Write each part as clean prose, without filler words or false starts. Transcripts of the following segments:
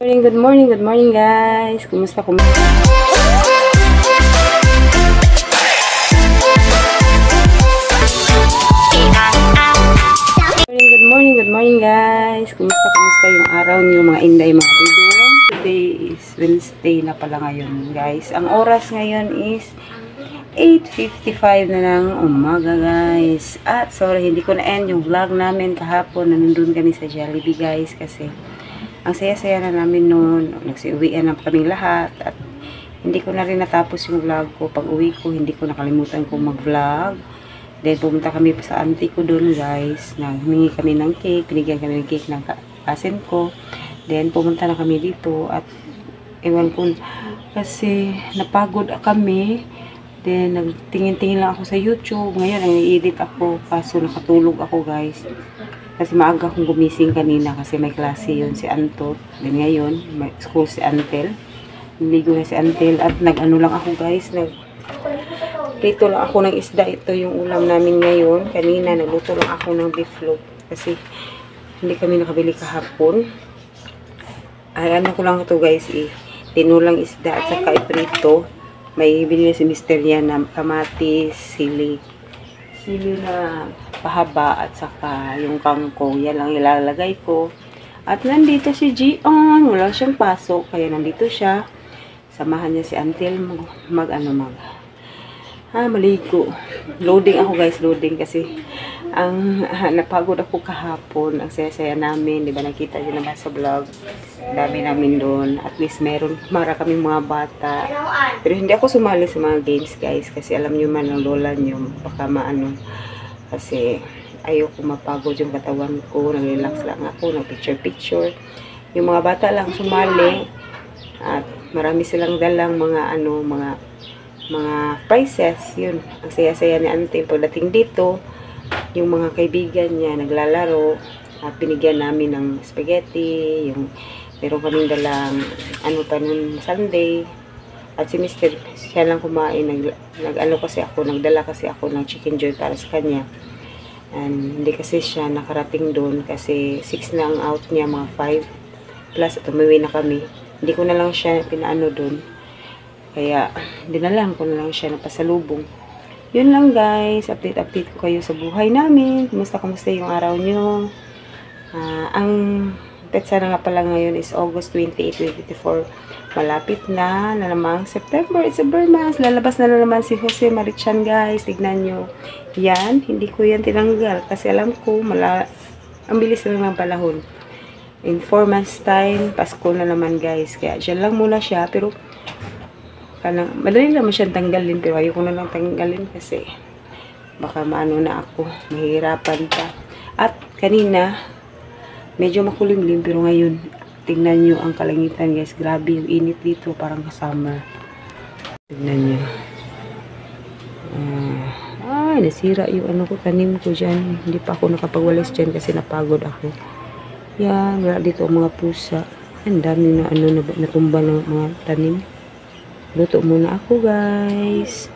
Good morning guys. Kumusta? Good morning guys. Kumusta yung araw niyo mga inday, mga idol? Today is Wednesday na pala ngayon guys. Ang oras ngayon is 8:55 na ng umaga guys. At sorry, hindi ko na-end yung vlog namin kahapon. Nandun kami sa Jollibee guys kasi ang saya-saya na namin noon. Nagsiuwian na kaming lahat at hindi ko na rin natapos yung vlog ko. Pag uwi ko, hindi ko nakalimutan kong mag-vlog. Then pumunta kami sa auntie ko doon guys. Humingi kami ng cake. Binigyan kami ng cake ng cousin ko. Then pumunta na kami dito at ewan ko kasi napagod kami. Then nagtingin-tingin lang ako sa YouTube. Ngayon ang i-edit ako kaso nakatulog ako guys. Kasi maaga akong gumising kanina kasi may klase yun si Antot. Then ngayon, may school si Antel. Niligo na si Antel at nag-ano lang ako guys. Prito lang ako ng isda. Ito yung ulam namin ngayon. Kanina nagluto lang ako ng beef float. Kasi hindi kami nakabili kahapon. Ay ano ko lang ito guys. Tinulang isda at saka iprito. May binili si Mr. yan na kamatis, sili na pahaba at saka yung kangkong. Yan lang ilalagay ko. At nandito si Gion. Wala siyang pasok. Kaya nandito siya. Samahan niya si Antel maligo. Loading ako guys. Loading kasi napagod ako kahapon. Ang saya-saya namin. Diba nakita niyo naman sa vlog. Dami namin doon. At least mara kaming mga bata. Pero hindi ako sumali sa mga games guys. Kasi alam niyo man ang lola niyo. Baka maano. Kasi ayoko mapagod yung katawan ko. Nag-relax lang ako. Nag-picture. Yung mga bata lang sumali. At marami silang dalang mga prizes. Yun. Ang saya-saya ni Auntie. Pagdating dito, yung mga kaibigan niya naglalaro. At binigyan namin ng spaghetti. Meron kaming dalang Sunday. At si Mr. siya lang kumain. Nagdala kasi ako ng chicken joy para sa kanya. And hindi kasi siya nakarating doon kasi 6 na ang out niya, mga 5 plus at umuwi na kami. Hindi ko na lang siya pinaano doon. Kaya dinalang ko na lang siya ng pasalubong. Yun lang guys, update ko kayo sa buhay namin. Kumusta yung araw nyo? Ang petsa na nga pala ngayon is August 28, 2024. Malapit na namang September. It's a Burmas. Lalabas na naman si Jose Marichan guys. Tignan nyo. Yan. Hindi ko yan tinanggal. Kasi alam ko, ang bilis lang ng panahon. In 4 months time, Pasko na naman guys. Kaya dyan lang muna siya. Pero, madali naman siya tanggalin. Pero ayoko na lang tanggalin kasi baka maano na ako. Mahirapan pa. At kanina, medyo makulimlim. Pero ngayon, tingnan nyo ang kalangitan guys. Grabe yung init dito. Parang summer. Tingnan nyo. Nasira yung tanim ko dyan. Hindi pa ako nakapagwalis dyan kasi napagod ako. Yan. Wala dito ang mga pusa. Ang dami na natumba ng mga tanim. Luto muna ako guys.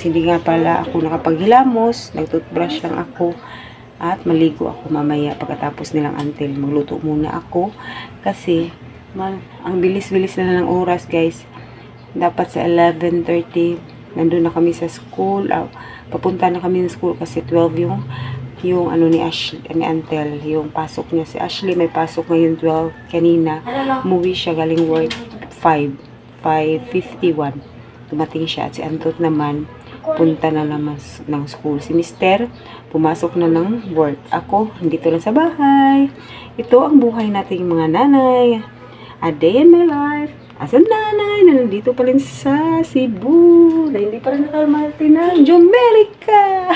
Hindi nga pala ako nakapaghilamos. Nag-toothbrush lang ako. At maligo ako mamaya pagkatapos nilang Antel. Magluto muna ako. Kasi, ang bilis-bilis na ng oras guys. Dapat sa 11:30, nandun na kami sa school. Papunta na kami sa school kasi 12 yung ni Antel. Yung pasok niya. Si Ashley may pasok ngayon 12. Kanina, umuwi siya galing work 5:51. Tumating siya. At si Antot naman, punta na naman ng school. Si Mister, pumasok na ng work. Ako, dito lang sa bahay. Ito ang buhay nating mga nanay. A day in my life. As a nanay na nandito pa rin sa Cebu. Na hindi pa rin nakalmati ng Jamaica.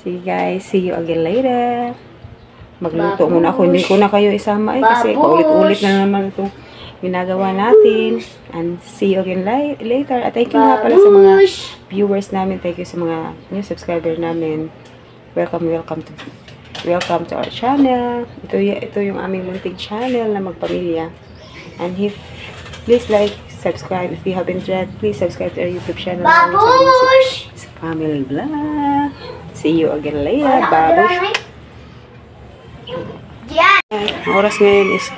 See guys, see you again later. Magluto muna ako. Hindi ko na kayo isama kasi paulit-ulit na naman itong ginagawa natin. And see you again later. At thank you nga pala sa mga viewers namin. Thank you sa mga new subscriber namin. Welcome to our channel. Ito yung aming munting channel na magpamilya. And please like, subscribe. If you haven't yet, please subscribe to our YouTube channel. Babush! Sa Family Vlog. See you again later. Babush! Oras ngayon is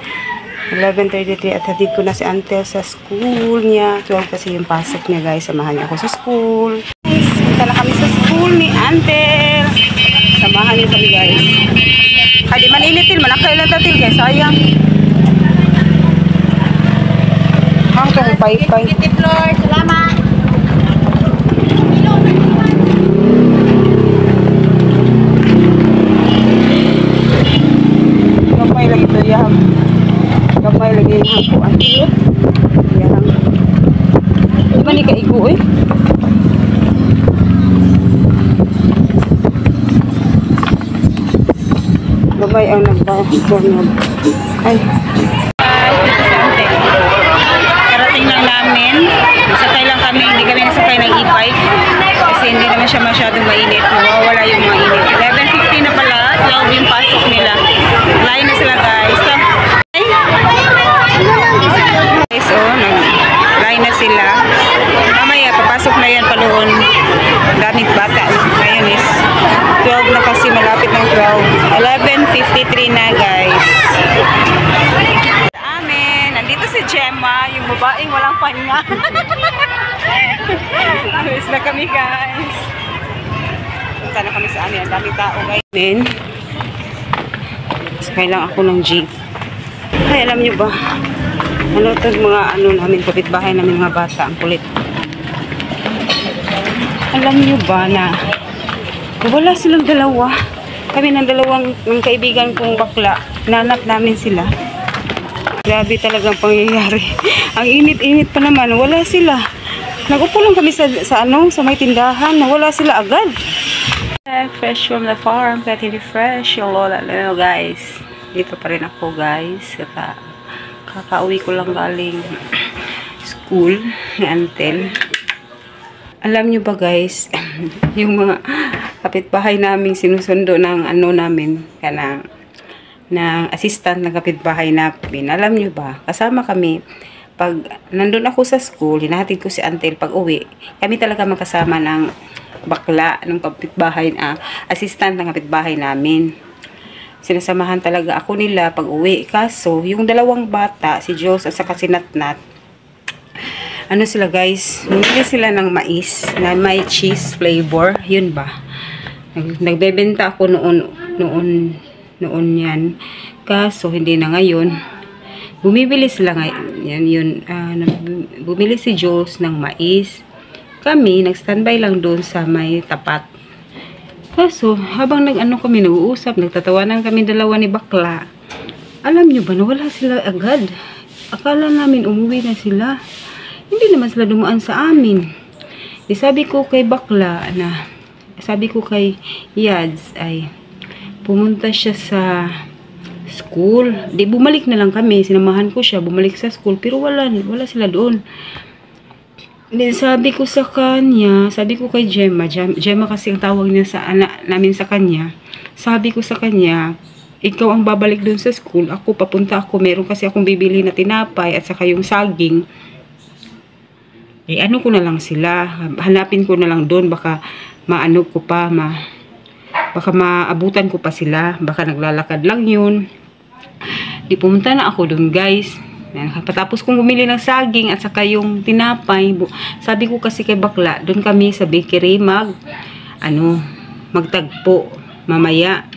11:33 at hatid ko na si Antel sa school niya. 12 kasi yung pasok niya guys. Samahan niya ako sa school. Guys, punta na kami sa school ni Antel. Samahan niyo kami guys. Di man initil, manakailan tatil guys. Sayang. Ang itong pay-pay. Salamat. Gamay lagi ito yang. Gamay lagi yung hapuan. Yang. Di ba ni kaigo eh? Gamay ang nagbawa. Ay. Karating lang namin. Nasakay lang kami. Hindi kami nasakay ng e-bike. Kasi hindi naman siya masyadong mainit. Mawawala yung mga init. 11:50 na pala. 12 yung pasok nila. Lain na sila guys. Guys, oh. Lain na sila. Mamaya, papasok na yan paloon. Daming bata. Ngayon is 12 na kasi malapit ng 12. 11:53 na guys. Nandito si Gemma, yung babaeng walang pahinga. Ayos na kami guys. Punta na kami sa amin. Ang daming tao guys. Sakay lang ako ng jeep. Ay, alam nyo ba? Ano ito mga namin, kapitbahay namin mga bata. Ang kulit. Alam nyo ba na wala silang dalawa. Kami ng dalawang kaibigan kong bakla. Nanap namin sila. Grabe talagang pangyayari. Ang init-init pa naman. Wala sila. Nag-upo lang kami sa may tindahan. Wala sila agad. Fresh from the farm. Kahit hindi fresh. Yung lola. Hello guys. Dito pa rin ako guys. Kakauwi ko lang galing school ni Antel. Alam nyo ba guys, yung mga kapitbahay namin sinusundo ng namin. Kanang ng assistant ng kapitbahay namin. Alam nyo ba, kasama kami, pag nandun ako sa school, hinahatid ko si Antel pag uwi, kami talaga magkasama ng bakla, ng kapitbahay, assistant ng kapitbahay namin. Sinasamahan talaga ako nila pag uwi. Kaso, yung dalawang bata, si Jules at saka si Natnat, ano sila guys, bumili sila ng mais, na may cheese flavor, yun ba? Nagbebenta ako noon yan. Kaso, hindi na ngayon. Bumibili sila ngayon. Bumili si Jules ng mais. Kami, nag-standby lang doon sa may tapat. Kaso, habang kami nag-uusap, nagtatawanan kami dalawa ni bakla. Alam nyo ba, nawala sila agad. Akala namin umuwi na sila. Hindi naman sila dumaan sa amin. Sabi ko kay bakla sabi ko kay Yads ay pumunta siya sa school. Di bumalik na lang kami. Sinamahan ko siya. Bumalik sa school. Pero wala sila doon. Sabi ko sa kanya, sabi ko kay Gemma kasi ang tawag niya sa anak namin sa kanya. Sabi ko sa kanya, ikaw ang babalik doon sa school. Ako, papunta ako. Meron kasi akong bibili na tinapay at saka yung saging. Ano ko na lang sila. Hanapin ko na lang doon. Baka baka maabutan ko pa sila. Baka naglalakad lang yun. Di pumunta na ako doon guys. Patapos kong bumili ng saging at saka yung tinapay. Sabi ko kasi kay bakla, doon kami sa bakery magtagpo mamaya.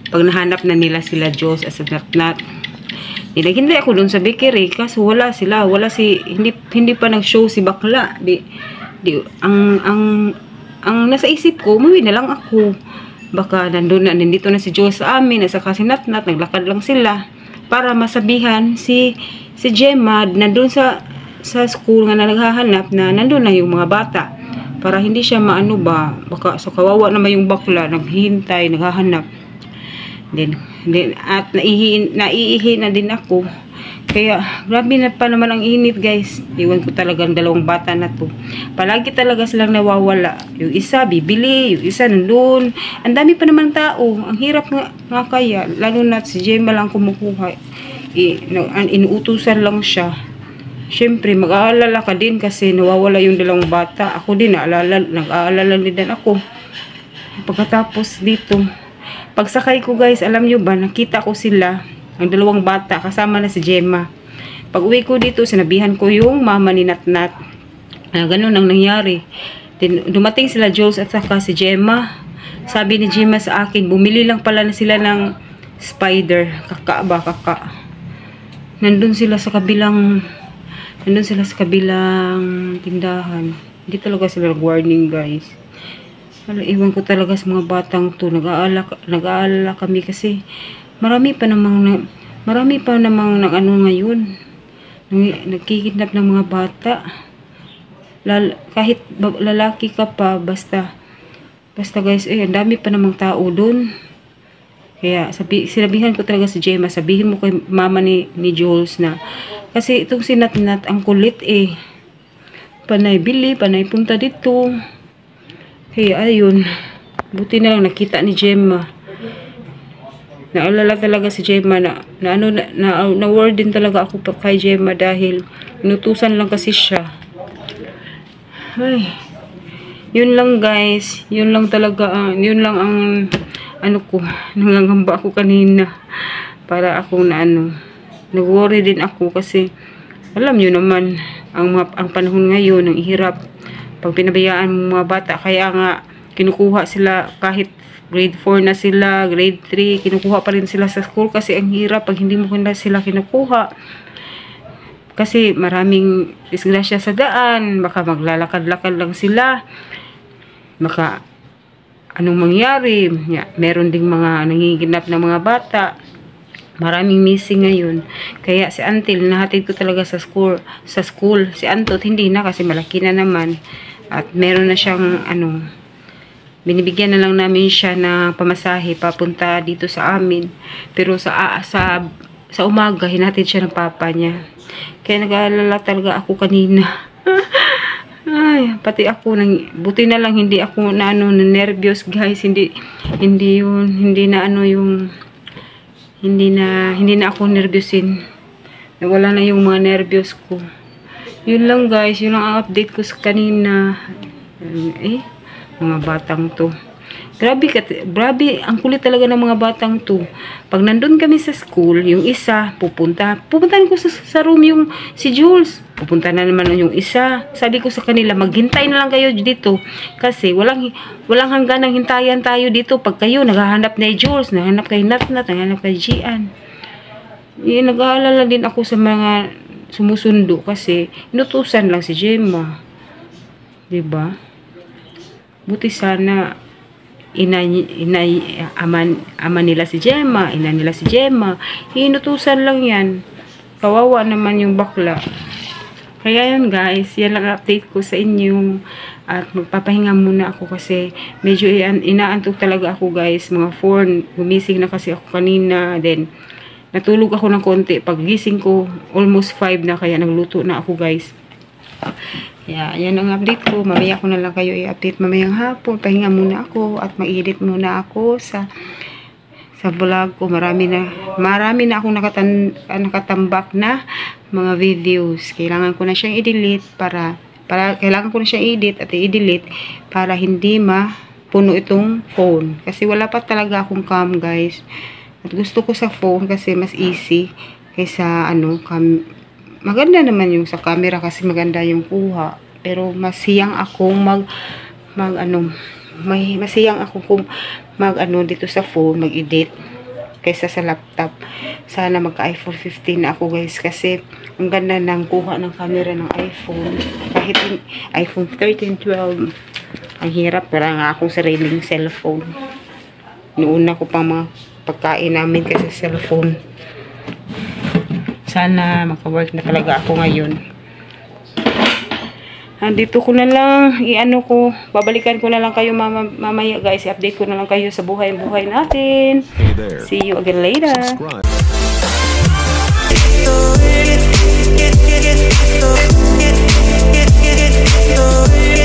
Pag nahanap na nila sila Diyos at sa Natnat. Hindi ako doon sa bakery kasi hindi pa nag-show si bakla. Ang nasa isip ko, umuwi na lang ako. Baka nandito na si Diyos sa amin at saka si Natnat, naglakad lang sila para masabihan si Gemma nandun sa school nga naghahanap na nandun na yung mga bata para hindi siya baka so kawawa naman yung bakla naghihintay, naghahanap at naiihi na din ako kaya grabe na pa naman ang init guys. Iwan ko talagang dalawang bata na to, palagi talaga silang nawawala. Yung isa bibili, yung isa nandun, ang dami pa naman tao, ang hirap nga kaya lalo na si Gemma lang kumukuha. Inuutusan lang siya. Siyempre, mag-aalala ka din kasi nawawala yung dalawang bata. Ako din, nag-aalala din ako. Pagkatapos dito, pagsakay ko guys, alam nyo ba, nakita ko sila, ang dalawang bata, kasama na si Gemma. Pag uwi ko dito, sinabihan ko yung mama ni Natnat na ganun ang nangyari. Dumating sila Jules at saka si Gemma. Sabi ni Gemma sa akin, bumili lang pala na sila ng spider. Kaka ba, kaka. Nandun sila sa kabilang tindahan. Hindi talaga sila nag-warning, guys. Iwan ko talaga sa mga batang to. Nag-aalala kami kasi marami pa namang ano ngayon. Nagkikidnap ng mga bata. Kahit lalaki ka pa, basta guys, ang dami pa namang tao doon. Kaya sinabihan ko talaga si Gemma, sabihin mo kay mama ni Jules na, kasi itong si Natnat ang kulit panay bili, panay punta dito. Kaya ayun, buti na lang nakita ni Gemma. Naalala talaga si Gemma na word din talaga ako kay Gemma dahil inutusan lang kasi siya. Ay, yun lang guys, yun lang talaga, yun lang ang nangangamba ako kanina para akong nag-worry din ako kasi alam nyo naman ang panahon ngayon, ang hirap pag pinabayaan ng mga bata. Kaya nga kinukuha sila kahit grade 4 na sila, grade 3, kinukuha pa rin sila sa school kasi ang hirap pag hindi mo sila kinukuha. Kasi maraming disgrasya sa daan, baka maglalakad-lakad lang sila, baka anong mangyari. Meron ding mga nangiginap na mga bata, maraming missing ngayon. Kaya si Antil, nahatid ko talaga sa school. Si Antot, hindi na kasi malaki na naman. At meron na siyang binibigyan na lang namin siya ng pamasahe papunta dito sa amin. Pero sa umaga, hinatid siya ng papa niya. Kaya nag-aalala talaga ako kanina. Ay, pati ako, buti na lang hindi ako na nervous guys. Hindi na ako nervousin. Nawala na yung mga nervyos ko. Yun lang guys, yun lang ang update ko sa kanina. Mga batang to. Grabe, ang kulit talaga ng mga batang to. Pag nandun kami sa school, yung isa, pupuntahan ko sa room yung si Jules. Pupunta na naman yung isa. Sabi ko sa kanila, maghintay na lang kayo dito. Kasi walang hangganang hintayan tayo dito. Pag kayo, naghahanap na Jules, naghahanap kay Natnat, naghahanap kay Gian. Nag-aalala din ako sa mga sumusundo kasi inutusan lang si Gemma. Diba? Buti sana ama nila si Gemma, ina nila si Gemma. Inutusan lang yan. Kawawa naman yung bakla. Kaya yun guys, yan lang update ko sa inyo. At magpapahinga muna ako kasi medyo inaantok talaga ako guys. Mga 4, gumising na kasi ako kanina. Then, natulog ako ng konti. Pag gising ko, almost 5 na, kaya nagluto na ako guys. Yan ang update ko. Mamaya ko na lang kayo i-update mamayang hapon. Pahinga muna ako at mag-edit muna ako sa vlog ko. Marami na akong nakatambak na mga videos. Kailangan ko na siyang i-delete kailangan ko na siyang i-edit at i-delete para hindi mapuno itong phone. Kasi wala pa talaga akong cam guys. At gusto ko sa phone kasi mas easy kaysa maganda naman yung sa camera kasi maganda yung kuha. Pero masiyang akong masiyang ako kung dito sa phone, mag-edit kaysa sa laptop. Sana magka-iPhone 15 na ako guys kasi ang ganda ng kuha ng camera ng iPhone. Kahit iPhone 13, 12, ang hirap. Wala nga akong sariling cellphone. Noon ko pang mga pagkain namin kasi cellphone. Sana maka-work na talaga ako ngayon. Dito ko na lang, babalikan ko na lang kayo mamaya guys. I-update ko na lang kayo sa buhay-buhay natin. See you again later. Subscribe.